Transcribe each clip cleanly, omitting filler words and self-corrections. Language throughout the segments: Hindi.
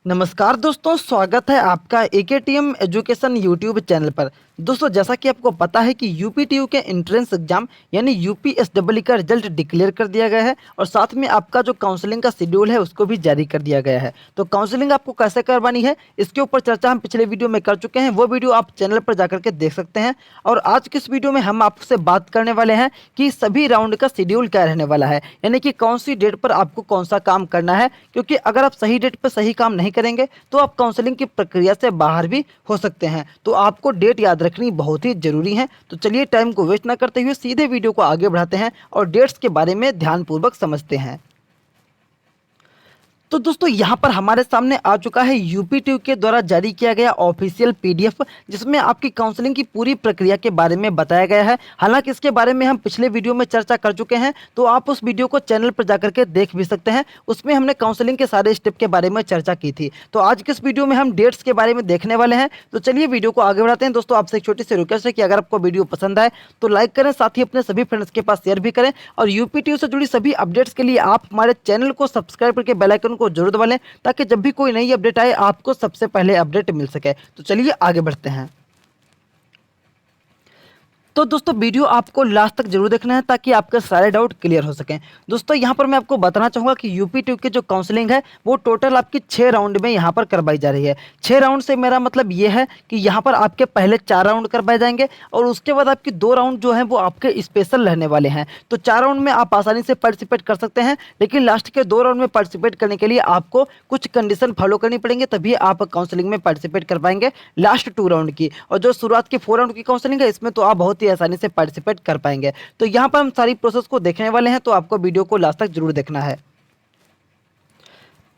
नमस्कार दोस्तों, स्वागत है आपका एकेटीएम एजुकेशन यूट्यूब चैनल पर। दोस्तों, जैसा कि आपको पता है कि यूपीटीयू के एंट्रेंस एग्जाम यानी यूपीएसडब्ल्यू का रिजल्ट डिक्लेयर कर दिया गया है और साथ में आपका जो काउंसलिंग का शेड्यूल है उसको भी जारी कर दिया गया है। तो काउंसलिंग आपको कैसे करवानी है इसके ऊपर चर्चा हम पिछले वीडियो में कर चुके हैं, वो वीडियो आप चैनल पर जाकर के देख सकते हैं। और आज की इस वीडियो में हम आपसे बात करने वाले हैं कि सभी राउंड का शेड्यूल क्या रहने वाला है, यानी कि कौन सी डेट पर आपको कौन सा काम करना है। क्योंकि अगर आप सही डेट पर सही काम नहीं करेंगे तो आप काउंसलिंग की प्रक्रिया से बाहर भी हो सकते हैं। तो आपको डेट याद रखनी बहुत ही जरूरी है। तो चलिए टाइम को वेस्ट ना करते हुए सीधे वीडियो को आगे बढ़ाते हैं और डेट्स के बारे में ध्यानपूर्वक समझते हैं। तो दोस्तों, यहाँ पर हमारे सामने आ चुका है यूपीटीयू के द्वारा जारी किया गया ऑफिशियल पीडीएफ, जिसमें आपकी काउंसलिंग की पूरी प्रक्रिया के बारे में बताया गया है। हालांकि इसके बारे में हम पिछले वीडियो में चर्चा कर चुके हैं, तो आप उस वीडियो को चैनल पर जाकर के देख भी सकते हैं। उसमें हमने काउंसलिंग के सारे स्टेप के बारे में चर्चा की थी। तो आज के इस वीडियो में हम डेट्स के बारे में देखने वाले हैं। तो चलिए वीडियो को आगे बढ़ाते हैं। दोस्तों, आपसे एक छोटी सी रिक्वेस्ट है कि अगर आपको वीडियो पसंद आए तो लाइक करें, साथ ही अपने सभी फ्रेंड्स के पास शेयर भी करें। और यूपीटीयू से जुड़ी सभी अपडेट्स के लिए आप हमारे चैनल को सब्सक्राइब करके बेल आइकन को जरूर दबा लें, ताकि जब भी कोई नई अपडेट आए आपको सबसे पहले अपडेट मिल सके। तो चलिए आगे बढ़ते हैं। तो दोस्तों, वीडियो आपको लास्ट तक जरूर देखना है ताकि आपके सारे डाउट क्लियर हो सकें। दोस्तों, यहाँ पर मैं आपको बताना चाहूँगा कि यूपीटीयू की जो काउंसलिंग है वो टोटल आपकी 6 राउंड में यहाँ पर करवाई जा रही है। 6 राउंड से मेरा मतलब ये है कि यहाँ पर आपके पहले 4 राउंड करवाए जाएंगे और उसके बाद आपकी 2 राउंड जो है वो आपके स्पेशल रहने वाले हैं। तो 4 राउंड में आप आसानी से पार्टिसिपेट कर सकते हैं, लेकिन लास्ट के 2 राउंड में पार्टिसिपेट करने के लिए आपको कुछ कंडीशन फॉलो करनी पड़ेंगे, तभी आप काउंसलिंग में पार्टिसिपेट कर पाएंगे लास्ट 2 राउंड की। और जो शुरुआत की 4 राउंड की काउंसलिंग है इसमें तो आप बहुत ही आसानी से पार्टिसिपेट कर पाएंगे। तो यहाँ पर हम सारी प्रोसेस को देखने वाले हैं, तो आपको वीडियो को लास्ट तक जरूर देखना है।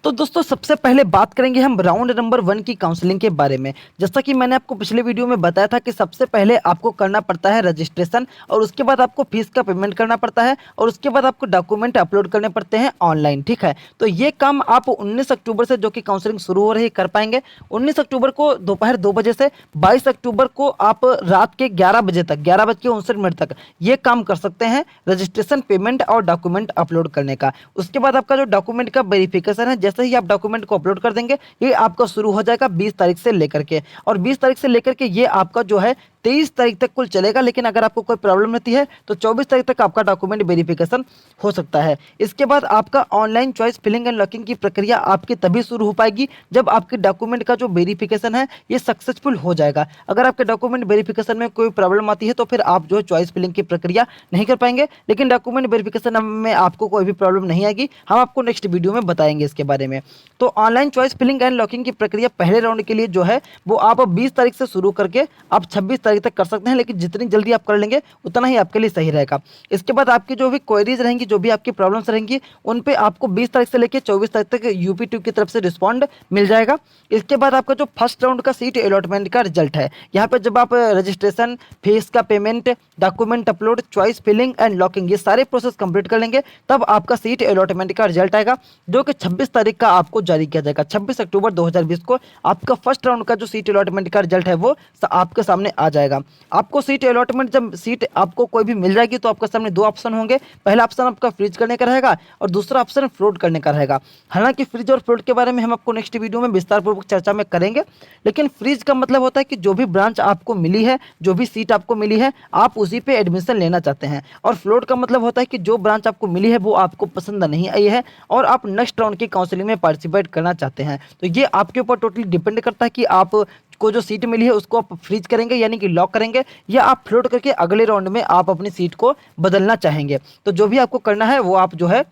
तो दोस्तों, सबसे पहले बात करेंगे हम राउंड नंबर 1 की काउंसलिंग के बारे में। जैसा कि मैंने आपको पिछले वीडियो में बताया था कि सबसे पहले आपको करना पड़ता है रजिस्ट्रेशन, और उसके बाद आपको फीस का पेमेंट करना पड़ता है, और उसके बाद आपको डॉक्यूमेंट अपलोड करने पड़ते हैं ऑनलाइन। ठीक है, तो ये काम आप 19 अक्टूबर से, जो कि काउंसलिंग शुरू हो रही है, कर पाएंगे। 19 अक्टूबर को दोपहर 2 बजे से 22 अक्टूबर को आप रात के 11 बजे तक, 11:59 तक ये काम कर सकते हैं, रजिस्ट्रेशन, पेमेंट और डॉक्यूमेंट अपलोड करने का। उसके बाद आपका जो डॉक्यूमेंट का वेरिफिकेशन है, जैसे ही आप डॉक्यूमेंट को अपलोड कर देंगे, ये आपका शुरू हो जाएगा 20 तारीख से लेकर के। और 20 तारीख से लेकर के ये आपका जो है 23 तारीख तक कुल चलेगा। लेकिन अगर आपको कोई प्रॉब्लम रहती है तो 24 तारीख तक आपका डॉक्यूमेंट वेरिफिकेशन हो सकता है। इसके बाद आपका online choice filling and locking की प्रक्रिया आपकी तभी शुरू हो पाएगी जब आपके डॉक्यूमेंट का जो वेरिफिकेशन है ये सक्सेसफुल हो जाएगा। अगर आपके डॉक्यूमेंट वेरिफिकेशन में कोई प्रॉब्लम आती है तो फिर आप जो है चॉइस फिलिंग की प्रक्रिया नहीं कर पाएंगे। लेकिन डॉक्यूमेंट वेरिफिकेशन में आपको कोई भी प्रॉब्लम नहीं आएगी, हम आपको नेक्स्ट वीडियो में बताएंगे इसके बारे में। तो online choice filling and locking की प्रक्रिया पहले राउंड के लिए जो है वो आप 20 तारीख से शुरू करके आप 26 तारीख तक कर सकते हैं, लेकिन जितनी जल्दी आप कर लेंगे उतना ही आपके लिए सही रहेगा। इसके बाद आपकी जो भी क्वेरीज रहेंगी, जो भी आपकी प्रॉब्लम्स रहेंगी, उन पे आपको 20 तारीख से लेकर 24 तारीख तक यूपीटीयू की तरफ से रिस्पॉन्ड मिल जाएगा। इसके बाद आपका जो फर्स्ट राउंड का सीट अलॉटमेंट का रिजल्ट है, यहाँ पर जब आप रजिस्ट्रेशन, फीस का payment, document upload, choice filling and locking ये सारे प्रोसेस कंप्लीट कर लेंगे, तब आपका सीट अलॉटमेंट का रिजल्ट आएगा, जो कि 26 तारीख का आपको जारी किया जाएगा। 26 अक्टूबर 2020 को आपका फर्स्ट राउंड का जो सीट अलॉटमेंट का रिजल्ट है वो आपके सामने आ जाएगा। आपको सीट अलॉटमेंट, जब सीट आपको कोई भी मिल जाएगी तो आपके सामने 2 ऑप्शन होंगे। पहला ऑप्शन आपका फ्रीज करने का रहेगा और दूसरा ऑप्शन फ्लोट करने का रहेगा। हालांकि फ्रीज और फ्लोट के बारे में हम आपको नेक्स्ट वीडियो में विस्तारपूर्वक चर्चा में करेंगे। लेकिन फ्रीज का मतलब होता है कि जो भी ब्रांच आपको मिली है, जो भी सीट आपको मिली है, आप उसी पे एडमिशन लेना चाहते हैं। और फ्लोट का मतलब होता है कि जो ब्रांच आपको मिली है वो आपको पसंद नहीं आई है और आप नेक्स्ट राउंड की काउंसलिंग में पार्टिसिपेट करना चाहते हैं। तो ये आपके ऊपर टोटली डिपेंड करता है कि आप को जो सीट मिली है उसको आप फ्रीज करेंगे यानी कि लॉक करेंगे, या आप फ्लोट करके अगले राउंड में आप अपनी सीट को बदलना चाहेंगे। तो जो भी आपको करना है वो आप जो है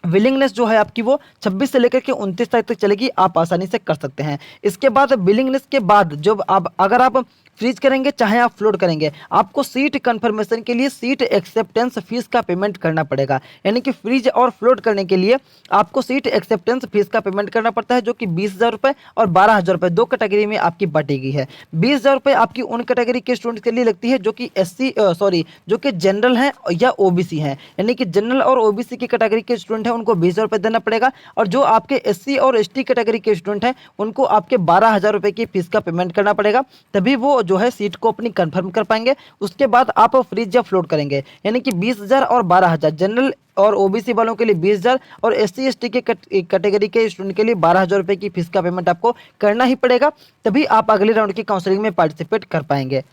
विलिंगनेस जो है आपकी वो 26 से लेकर के 29 तारीख तक चलेगी, आप आसानी से कर सकते हैं। इसके बाद विलिंगनेस के बाद जब आप, अगर आप फ्रीज करेंगे चाहे आप फ्लोट करेंगे, आपको सीट कंफर्मेशन के लिए सीट एक्सेप्टेंस फीस का पेमेंट करना पड़ेगा। यानी कि फ्रीज और फ्लोट करने के लिए आपको सीट एक्सेप्टेंस फीस का पेमेंट करना पड़ता है, जो कि 20,000 रुपये और 12,000 रुपये 2 कैटेगरी में आपकी बांटी गई है। 20,000 रुपये आपकी उन कैटेगरी के स्टूडेंट के लिए लगती है जो कि जो कि जनरल हैं या ओबीसी हैं। यानी कि जनरल और ओबीसी की कैटेगरी के स्टूडेंट हैं उनको 20,000 रुपये देना पड़ेगा। और जो आपके एससी और एसटी कैटेगरी के स्टूडेंट हैं उनको आपके 12,000 रुपये की फीस का पेमेंट करना पड़ेगा, तभी वो जो है सीट को अपनी कंफर्म कर पाएंगे। उसके बाद आप फ्रीज या फ्लोट करेंगे, यानी कि 20,000 और 12,000, जनरल और ओबीसी वालों के लिए 20,000 और एससी एसटी के कैटेगरी के स्टूडेंट के लिए 12,000 रुपये की फीस का पेमेंट आपको करना ही पड़ेगा, तभी आप अगले राउंड की काउंसलिंग में पार्टिसिपेट कर पाएंगे।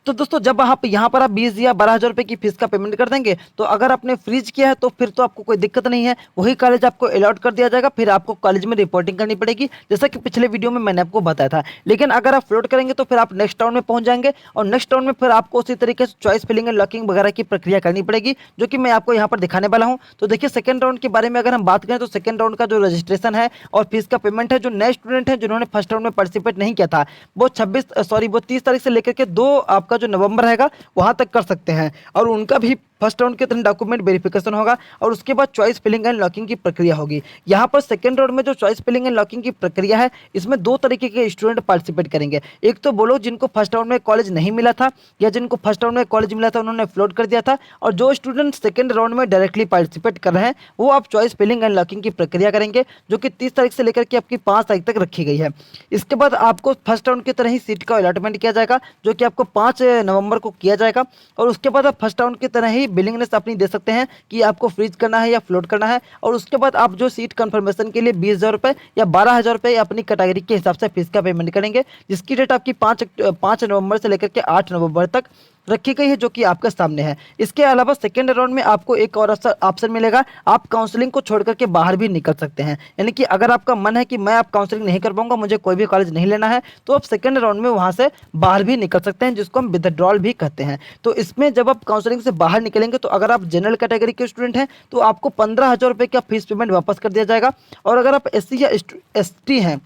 तो दोस्तों जब आप यहाँ पर आप 20 या 12,000 रुपये की फीस का पेमेंट कर देंगे, तो अगर आपने फ्रीज किया है तो फिर तो आपको कोई दिक्कत नहीं है, वही कॉलेज आपको अलॉट कर दिया जाएगा, फिर आपको कॉलेज में रिपोर्टिंग करनी पड़ेगी, जैसा कि पिछले वीडियो में मैंने आपको बताया था। लेकिन अगर आप फ्लोट करेंगे तो फिर आप नेक्स्ट राउंड में पहुंच जाएंगे, और नेक्स्ट राउंड में फिर आपको उसी तरीके से चॉइस फिलिंग एंड लॉकिंग वगैरह की प्रक्रिया करनी पड़ेगी, जो कि मैं आपको यहाँ पर दिखाने वाला हूँ। तो देखिए सेकंड राउंड के बारे में अगर हम बात करें तो सेकंड राउंड का जो रजिस्ट्रेशन है और फीस का पेमेंट है, जो नए स्टूडेंट हैं जिन्होंने फर्स्ट राउंड में पार्टिसिपेट नहीं किया था, वो 30 तारीख से लेकर के 2 आपका जो नवंबर रहेगा वहां तक कर सकते हैं। और उनका भी फर्स्ट राउंड के तरह डॉक्यूमेंट वेरिफिकेशन होगा, और उसके बाद चॉइस फिलिंग एंड लॉकिंग की प्रक्रिया होगी। यहाँ पर सेकंड राउंड में जो चॉइस फिलिंग एंड लॉकिंग की प्रक्रिया है, इसमें 2 तरीके के स्टूडेंट पार्टिसिपेट करेंगे। एक तो वो लोग जिनको फर्स्ट राउंड में कॉलेज नहीं मिला था, या जिनको फर्स्ट राउंड में कॉलेज मिला था उन्होंने फ्लोट कर दिया था, और जो स्टूडेंट सेकंड राउंड में डायरेक्टली पार्टिसिपेट कर रहे हैं वो आप चॉइस फिलिंग एंड लॉकिंग की प्रक्रिया करेंगे, जो कि 30 तारीख से लेकर के आपकी 5 तारीख तक रखी गई है। इसके बाद आपको फर्स्ट राउंड की तरह ही सीट का अलॉटमेंट किया जाएगा, जो कि आपको 5 नवंबर को किया जाएगा, और उसके बाद आप फर्स्ट राउंड की तरह ही बिलिंगनेस अपनी दे सकते हैं कि आपको फ्रीज करना है या फ्लोट करना है। और उसके बाद आप जो सीट कंफर्मेशन के लिए 20,000 रुपये या 12,000 रुपये अपनी कैटेगरी के हिसाब से फीस का पेमेंट करेंगे, जिसकी डेट आपकी 5 नवंबर से लेकर के 8 नवंबर तक रखी गई है, जो कि आपके सामने है। इसके अलावा सेकेंड राउंड में आपको एक और ऑप्शन मिलेगा, आप काउंसलिंग को छोड़ करके बाहर भी निकल सकते हैं। यानी कि अगर आपका मन है कि मैं आप काउंसलिंग नहीं कर पाऊंगा, मुझे कोई भी कॉलेज नहीं लेना है, तो आप सेकेंड राउंड में वहां से बाहर भी निकल सकते हैं, जिसको हम विथड्रॉल भी कहते हैं। तो इसमें जब आप काउंसलिंग से बाहर निकलेंगे, तो अगर आप जनरल कैटेगरी के स्टूडेंट हैं तो आपको 15,000 रुपये का फीस पेमेंट वापस कर दिया जाएगा, और अगर आप एससी या एसटी हैं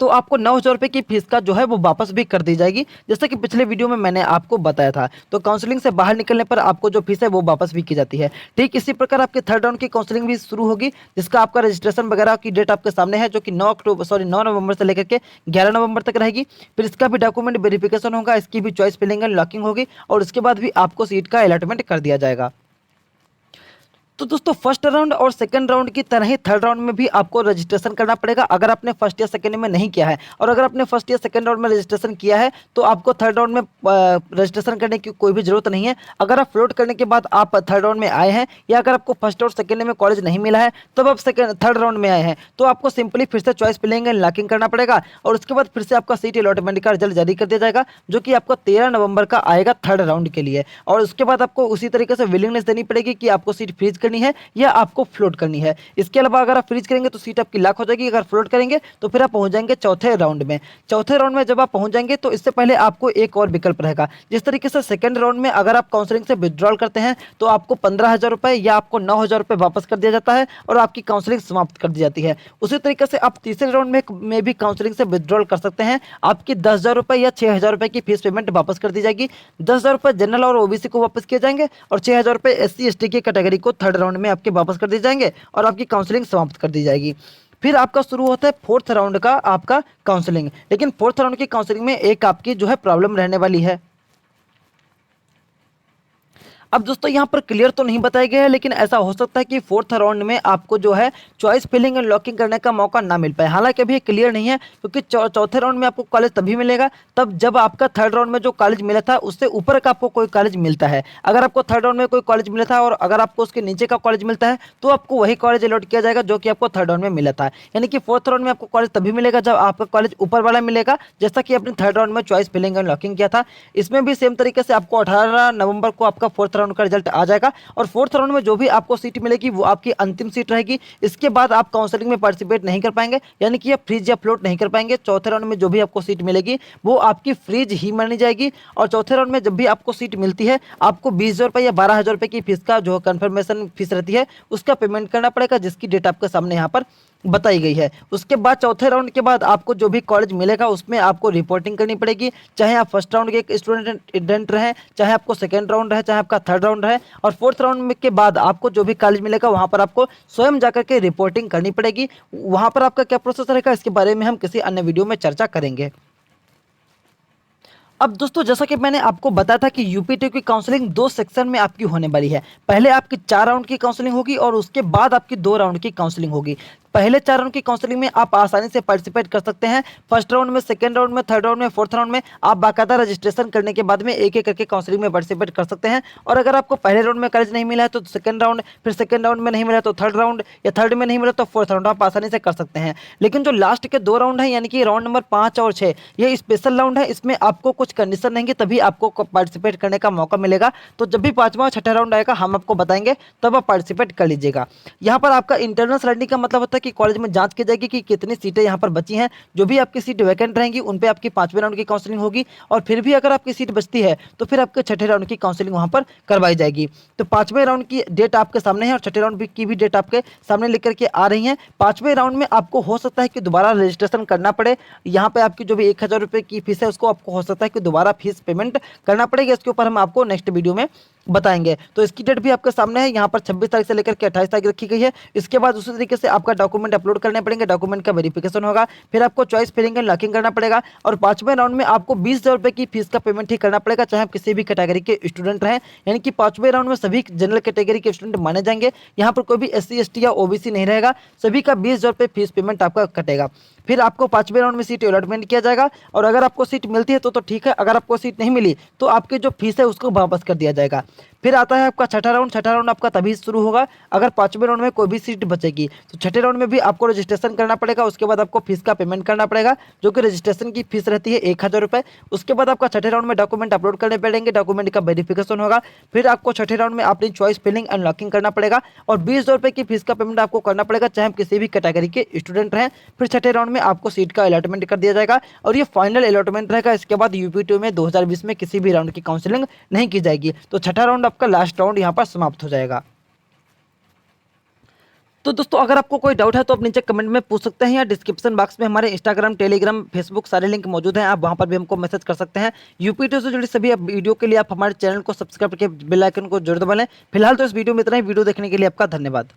तो आपको 9,000 रुपये की फीस का जो है वो वापस भी कर दी जाएगी, जैसा कि पिछले वीडियो में मैंने आपको बताया था। तो काउंसलिंग से बाहर निकलने पर आपको जो फीस है वो वापस भी की जाती है। ठीक इसी प्रकार आपके थर्ड राउंड की काउंसलिंग भी शुरू होगी, जिसका आपका रजिस्ट्रेशन वगैरह की डेट आपके सामने है, जो कि 9 नवंबर से लेकर के 11 नवंबर तक रहेगी। फिर इसका भी डॉक्यूमेंट वेरिफिकेशन होगा, इसकी भी चॉइस फिलिंग एंड लॉकिंग होगी, और उसके बाद भी आपको सीट का अलॉटमेंट कर दिया जाएगा। तो दोस्तों फर्स्ट राउंड और सेकंड राउंड की तरह ही थर्ड राउंड में भी आपको रजिस्ट्रेशन करना पड़ेगा, अगर आपने फर्स्ट या सेकंड में नहीं किया है। और अगर आपने फर्स्ट या सेकंड राउंड में रजिस्ट्रेशन किया है तो आपको थर्ड राउंड में रजिस्ट्रेशन करने की कोई भी जरूरत नहीं है। अगर आप फ्लोट करने के बाद आप थर्ड राउंड में आए हैं, या अगर आपको फर्स्ट और सेकंड में कॉलेज नहीं मिला है तब आप थर्ड राउंड में आए हैं, तो आपको सिंपली फिर से चॉइस फिलिंग एंड लॉकिंग करना पड़ेगा, और उसके बाद फिर से आपका सीट अलॉटमेंट का रिजल्ट जारी कर दिया जाएगा, जो कि आपको 13 नवंबर का आएगा थर्ड राउंड के लिए। और उसके बाद आपको उसी तरीके से विलिंगनेस देनी पड़ेगी कि आपको सीट फ्रीज करनी है या आपको फ्लोट करनी है। इसके अलावा अगर आप फ्रीज करेंगे तो सीट आपकी लॉक हो जाएगी, अगर फ्लोट करेंगे तो फिर आप पहुंच जाएंगे चौथे राउंड में। चौथे राउंड में जब आप पहुंच जाएंगे तो इससे पहले आपको एक और विकल्प रहेगा। जिस तरीके से सेकंड राउंड में अगर आप काउंसलिंग से विड्रॉल करते हैं तो आपको 15,000 रुपये या आपको 9,000 रुपये वापस कर दिया जाता है और आपकी काउंसलिंग समाप्त कर दी जाती है। उसी तरीके से आप तीसरे राउंड में भी काउंसलिंग से विड्रॉल कर सकते हैं, आपकी 10,000 रुपये या 6,000 रुपये की फीस पेमेंट वापस कर दी जाएगी। 10,000 रुपये जनरल और ओबीसी को वापस किए जाएंगे, और 6,000 रुपये एससी एसटी की कैटेगरी को थर्ड राउंड में आपके वापस कर दिए जाएंगे, और आपकी काउंसलिंग समाप्त कर दी जाएगी। फिर आपका शुरू होता है फोर्थ राउंड का आपका काउंसलिंग। लेकिन फोर्थ राउंड की काउंसलिंग में एक आपकी जो है प्रॉब्लम रहने वाली है। अब दोस्तों यहाँ पर क्लियर तो नहीं बताया गया है, लेकिन ऐसा हो सकता है कि फोर्थ राउंड में आपको जो है चॉइस फिलिंग एंड लॉकिंग करने का मौका ना मिल पाए। हालांकि अभी क्लियर नहीं है, क्योंकि चौथे राउंड में आपको कॉलेज तभी मिलेगा तब जब आपका थर्ड राउंड में जो कॉलेज मिला था उससे ऊपर का आपको कोई कॉलेज मिलता है। अगर आपको थर्ड राउंड में कोई कॉलेज मिला था और अगर आपको उसके नीचे का कॉलेज मिलता है तो आपको वही कॉलेज अलॉट किया जाएगा जो कि आपको थर्ड राउंड में मिला था। यानी कि फोर्थ राउंड में आपको कॉलेज तभी मिलेगा जब आपका कॉलेज ऊपर वाला मिलेगा, जैसा कि आपने थर्ड राउंड में चॉइस फिलिंग एंड लॉकिंग किया था। इसमें भी सेम तरीके से आपको 18 नवंबर को आपका फोर्थ राउंड का रिजल्ट आ जाएगा, और फोर्थ राउंड में जो भी आपको सीट मिलेगी वो आपकी अंतिम सीट रहेगी। इसके बाद आप काउंसलिंग में पार्टिसिपेट नहीं कर पाएंगे, यानी कि आप फ्रीज या फ्लोट नहीं कर पाएंगे। चौथे राउंड में जो भी आपको सीट मिलेगी वो आपकी फ्रीज ही मानी जाएगी, और चौथे राउंड में जब भी आपको सीट मिलती है आपको 20,000 रुपये या 12,000 रुपये की फीस का जो कंफर्मेशन फीस रहती है उसका पेमेंट करना पड़ेगा, जिसकी डेट आपके सामने यहाँ पर बताई गई है। उसके बाद चौथे राउंड के बाद आपको जो भी कॉलेज मिलेगा उसमें आपको रिपोर्टिंग करनी पड़ेगी, चाहे आप फर्स्ट राउंड के एक स्टूडेंट रहे, चाहे आपको सेकंड राउंड रहे, चाहे आपका थर्ड राउंड रहे। और फोर्थ राउंड के बाद आपको जो भी कॉलेज मिलेगा वहां पर आपको स्वयं जाकर के रिपोर्टिंग करनी पड़ेगी। वहां पर आपका क्या प्रोसेस रहेगा इसके बारे में हम किसी अन्य वीडियो में चर्चा करेंगे। अब दोस्तों जैसा कि मैंने आपको बताया था कि यूपीटी की काउंसलिंग 2 सेक्शन में आपकी होने वाली है। पहले आपकी 4 राउंड की काउंसलिंग होगी और उसके बाद आपकी 2 राउंड की काउंसलिंग होगी। पहले 4 राउंड की काउंसलिंग में आप आसानी से पार्टिसिपेट कर सकते हैं। फर्स्ट राउंड में, सेकंड राउंड में, थर्ड राउंड में, फोर्थ राउंड में आप बाकायदा रजिस्ट्रेशन करने के बाद में एक-एक करके काउंसलिंग में पार्टिसिपेट कर सकते हैं। और अगर आपको पहले राउंड में कॉलेज नहीं मिला है तो सेकंड राउंड, फिर सेकंड राउंड में नहीं मिला तो थर्ड राउंड, या थर्ड में नहीं मिला तो फोर्थ राउंड आप आसानी से कर सकते हैं। लेकिन जो लास्ट के 2 राउंड हैं यानी कि राउंड नंबर 5 और 6, ये स्पेशल राउंड है। इसमें आपको कुछ कंडीशन रहेंगी तभी आपको पार्टिसिपेट करने का मौका मिलेगा। तो जब भी 5वां और 6ठा राउंड आएगा हम आपको बताएंगे, तब आप पार्टिसिपेट कर लीजिएगा। यहाँ पर आपका इंटरनल स्टडी का मतलब होता है कि कॉलेज में जांच की जाएगी कि कितनी सीटें यहाँ पर बची हैं। जो भी आपकी सीट वैकेंट रहेंगी उन पे आपकी 5वें राउंड की काउंसलिंग होगी। और फिर भी अगर आपकी सीट बचती है तो फिर आपके 6ठे राउंड की काउंसलिंग वहाँ पर करवाई जाएगी। तो 5वें राउंड की डेट आपके सामने है और 6ठे राउंड की भी डेट आपके सामने लेकर के आ रही है। 5वें राउंड में आपको हो सकता है कि दोबारा रजिस्ट्रेशन करना पड़े। यहाँ पे आपकी जो भी 1000 रुपये की फीस है उसको आपको हो सकता है कि दोबारा फीस पेमेंट करना पड़ेगा। इसके ऊपर हम आपको नेक्स्ट वीडियो में बताएंगे। तो इसकी डेट भी आपके सामने है। यहाँ पर 26 तारीख से लेकर के 28 तारीख रखी गई है। इसके बाद उसी तरीके से आपका डॉक्यूमेंट अपलोड करने पड़ेंगे, डॉक्यूमेंट का वेरिफिकेशन होगा, फिर आपको चॉइस फिलिंग एंड लॉकिंग करना पड़ेगा। और 5वें राउंड में आपको 20,000 रुपये की फीस का पेमेंट ही करना पड़ेगा, चाहे आप किसी भी कैटेगरी के स्टूडेंट रहें। यानी कि 5वें राउंड में सभी जनरल कैटेगरी के स्टूडेंट माने जाएंगे। यहाँ पर कोई भी SC ST या OBC नहीं रहेगा। सभी का 20,000 रुपये फीस पेमेंट आपका कटेगा। फिर आपको 5वें राउंड में सीट अलॉटमेंट किया जाएगा। और अगर आपको सीट मिलती है तो ठीक है, अगर आपको सीट नहीं मिली तो आपकी जो फीस है उसको वापस कर दिया जाएगा। फिर आता है आपका 6ठा राउंड। 6ठा राउंड आपका तभी शुरू होगा अगर 5वें राउंड में कोई भी सीट बचेगी। तो 6ठे राउंड में भी आपको रजिस्ट्रेशन करना पड़ेगा। उसके बाद आपको फीस का पेमेंट करना पड़ेगा, जो कि रजिस्ट्रेशन की फीस रहती है 1000 रुपये। उसके बाद आपका 6ठे राउंड में डॉक्यूमेंट अपलोड करने पड़ेंगे, डॉक्यूमेंट का वेरिफिकेशन होगा। फिर आपको 6ठे राउंड में अपनी चॉइस फिलिंग एंड लॉकिंग करना पड़ेगा और 20,000 रुपये की फीस का पेमेंट आपको करना पड़ेगा, चाहे आप किसी भी कैटेगरी के स्टूडेंट रहें। फिर 6ठे राउंड में आपको सीट का अलॉटमेंट कर दिया जाएगा और ये फाइनल अलॉटमेंट रहेगा। इसके बाद यूपी2 में 2020 में किसी भी राउंड की काउंसलिंग नहीं की जाएगी। तो 6ठा राउंड आपका लास्ट राउंड यहाँ पर समाप्त हो जाएगा। तो दोस्तों अगर आपको कोई डाउट है तो आप नीचे कमेंट में पूछ सकते हैं, या डिस्क्रिप्शन बॉक्स में हमारे इंस्टाग्राम, टेलीग्राम, फेसबुक सारे लिंक मौजूद हैं। आप वहां पर भी हमको मैसेज कर सकते हैं। यूपी2 से जुड़ी सभी वीडियो के लिए आप हमारे चैनल को सब्सक्राइब करके बेल आइकन को जरूर दबा लें। फिलहाल तो इस वीडियो में इतना ही। वीडियो देखने के लिए आपका धन्यवाद।